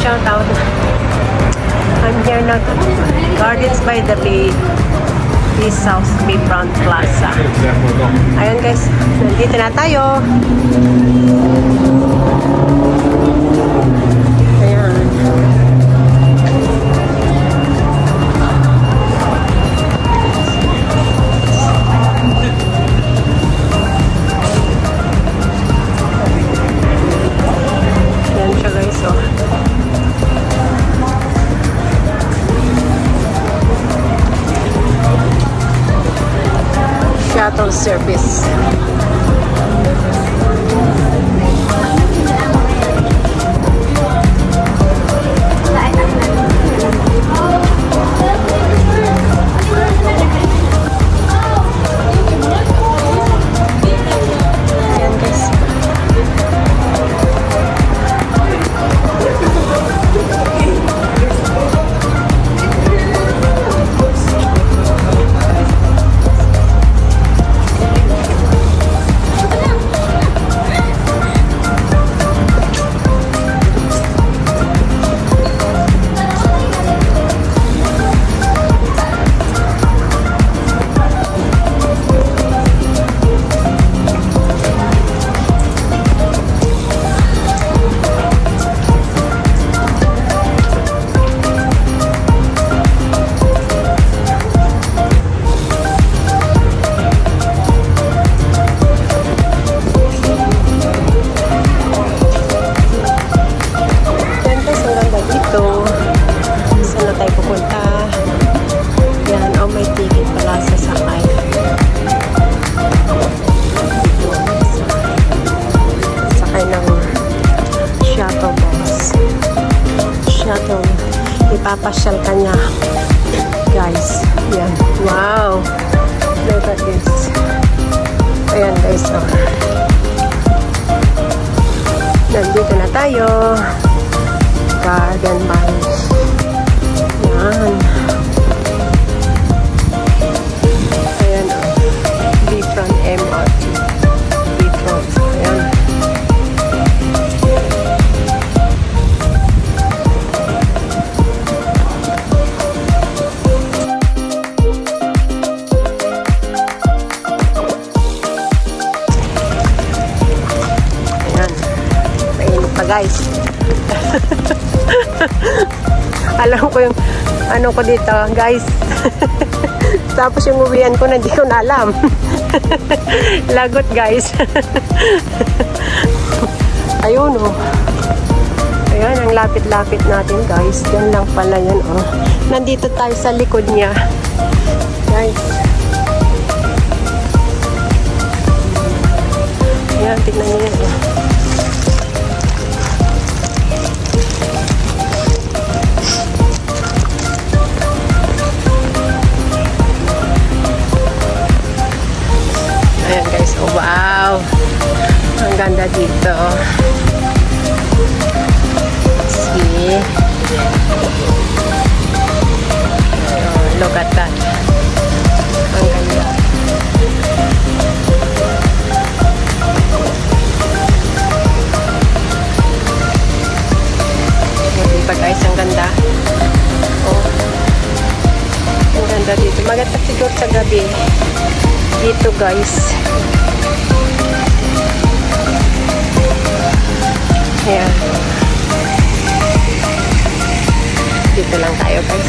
shout out. I'm here na Gardens by the Bay. This South Bayfront Plaza. Ayan guys, nandito na tayo. Ayan. Ayan siya guys, oh. Shuttle service. Ipapasyal ka niya guys. Yan. Wow, look at this. Ayan guys, oh. Nandito na tayo. Garden by. Yan. Ayan, oh. Bayfront MRT. Bayfront. Ayan. Guys. Alam ko yung ano ko dito, guys. Tapos yung uwian ko na hindi ko na alam. Lagot, guys. Ayun, oh. Ayan, ang lapit-lapit natin, guys. Yan lang pala yan, oh. Nandito tayo sa likod niya. Guys. Ayan, tignan niyo yan, oh. Ayan guys, oh wow, ang ganda dito. See, oh, look at that, ang ganda. Diba guys, ang ganda. Oh, ang ganda dito. Maganda siguro sa gabi dito guys. Ayan. Dito lang tayo guys.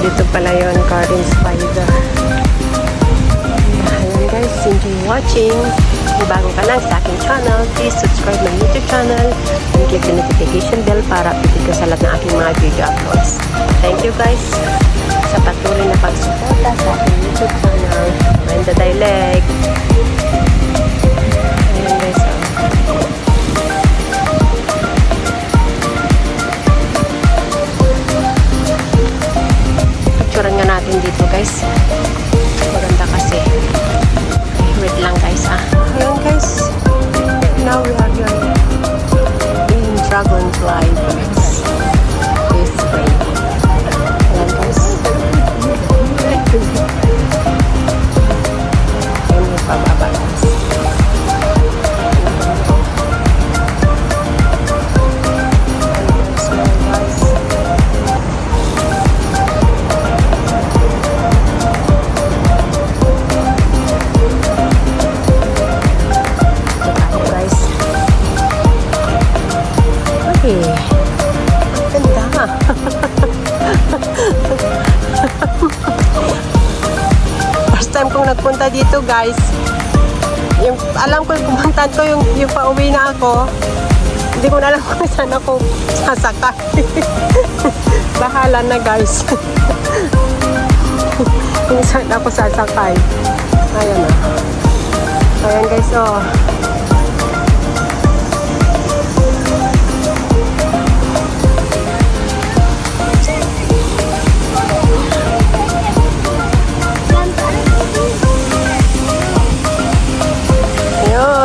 Dito pala yun, Gardens by the... Ayan guys, enjoy watching. Kung bago ka lang sa aking channel, please subscribe my YouTube channel and click the notification bell para update ka sa lahat ng aking mga video uploads. Thank you guys sa patuloy na pagsuporta sa aking YouTube channel. Brenda Dileg. Ayan guys, picturean nga natin dito guys. Maganda kasi. Wait lang guys Ayan guys. Now we are here in Dragonfly Birds. This way. Ayan guys. Ayan yung pababa guys. Ganda. First time kong nagpunta dito guys. Yung alam ko yung pumuntahan ko yung pauwi na ako. Hindi ko na alam kung saan ako sasakay. Bahala na guys. Kung saan ako sasakay. Ayan na. Ayan guys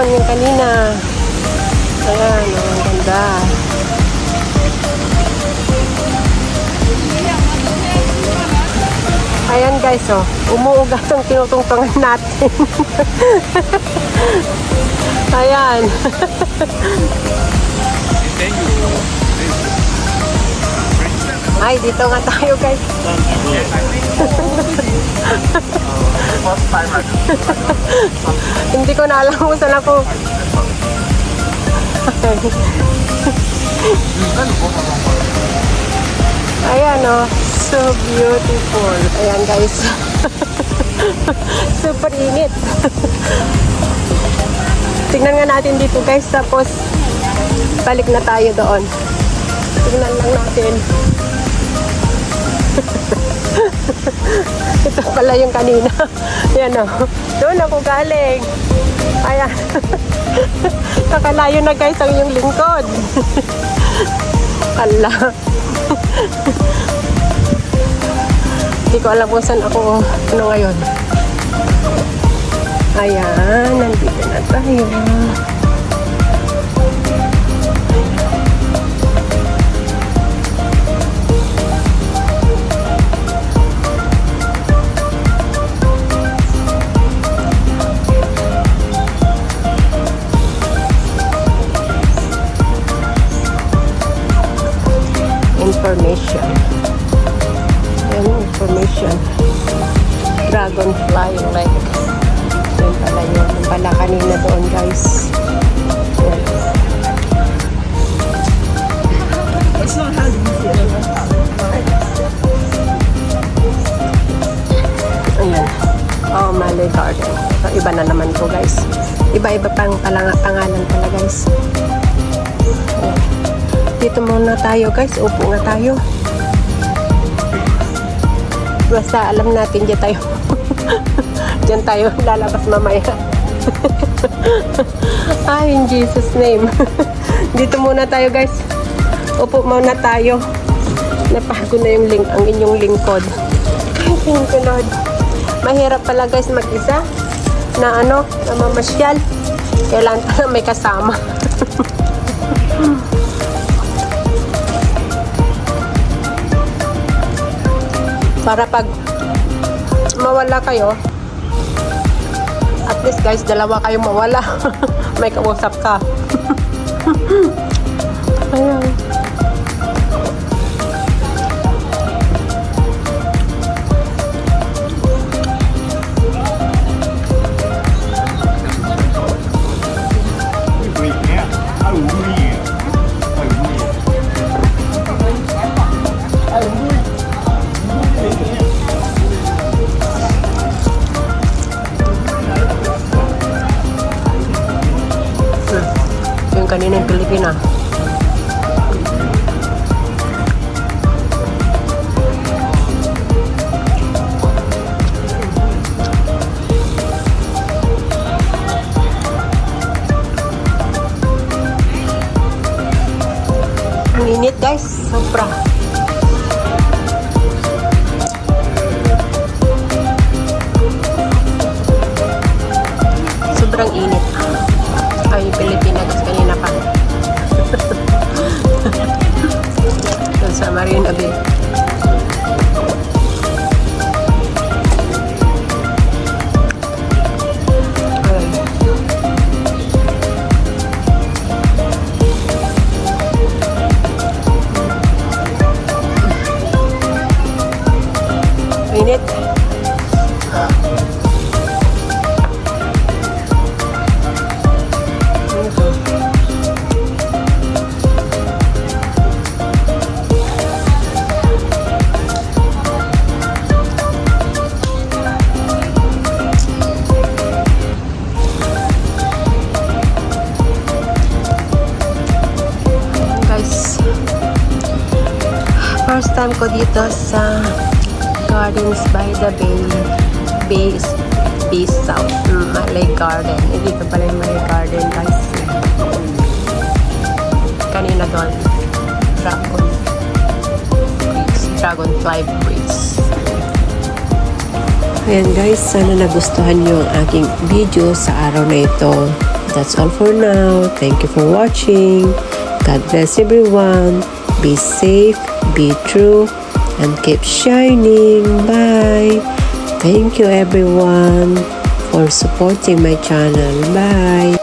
yung kanina. Ayan, ang ganda. Ayan guys, umuugat ang tinutungtungan natin. Ayan. Ay, dito nga tayo guys. Hindi ko na alam kung saan ako. Ayan so beautiful. Ayan guys. Super init. Tignan nga natin dito guys, tapos balik na tayo doon. Tignan lang natin. Ito pala yung kanina. Yan doon ako galing. Ayan. Nakalayo na guys ang yung lingkod. Ala. Hindi ko alam kung saan ako ngayon. Ayan, nandito na tayo. Information. Dragonfly Lake. Yan pala yun. Yung pala kanina doon guys. Yan. Ayan. Malay Garden. So, iba na naman po guys. Iba-iba pang pangalan pala guys. Ayan. Dito muna tayo guys. Upo nga tayo. Basta alam natin dyan tayo. Dyan tayo lalabas mamaya. Ay, in Jesus name. Dito muna tayo guys. Upo muna tayo. Napago na ang inyong lingkod. Thank you Lord. Mahirap pala guys mag-isa na na mamasyal. Kailangan pala may kasama. Para pag mawala kayo, at least guys, dalawa kayo mawala. May kausap ka. Ayan. kanina yung Pilipina. Ang init guys, sobra. Sobrang init. Ay, Pilipinas kanina pa. Doon sa Marina Bay. Init. Guys, first time ko dito sa Gardens by the Bay South Malay Garden. Dito pala yung Malay Garden guys. Kanina doon Dragonfly Bridge. Ayan guys, sana nagustuhan nyo ang aking video sa araw na ito. That's all for now. Thank you for watching. God bless everyone. Be safe, be true, and keep shining. Bye. Thank you everyone for supporting my channel. Bye.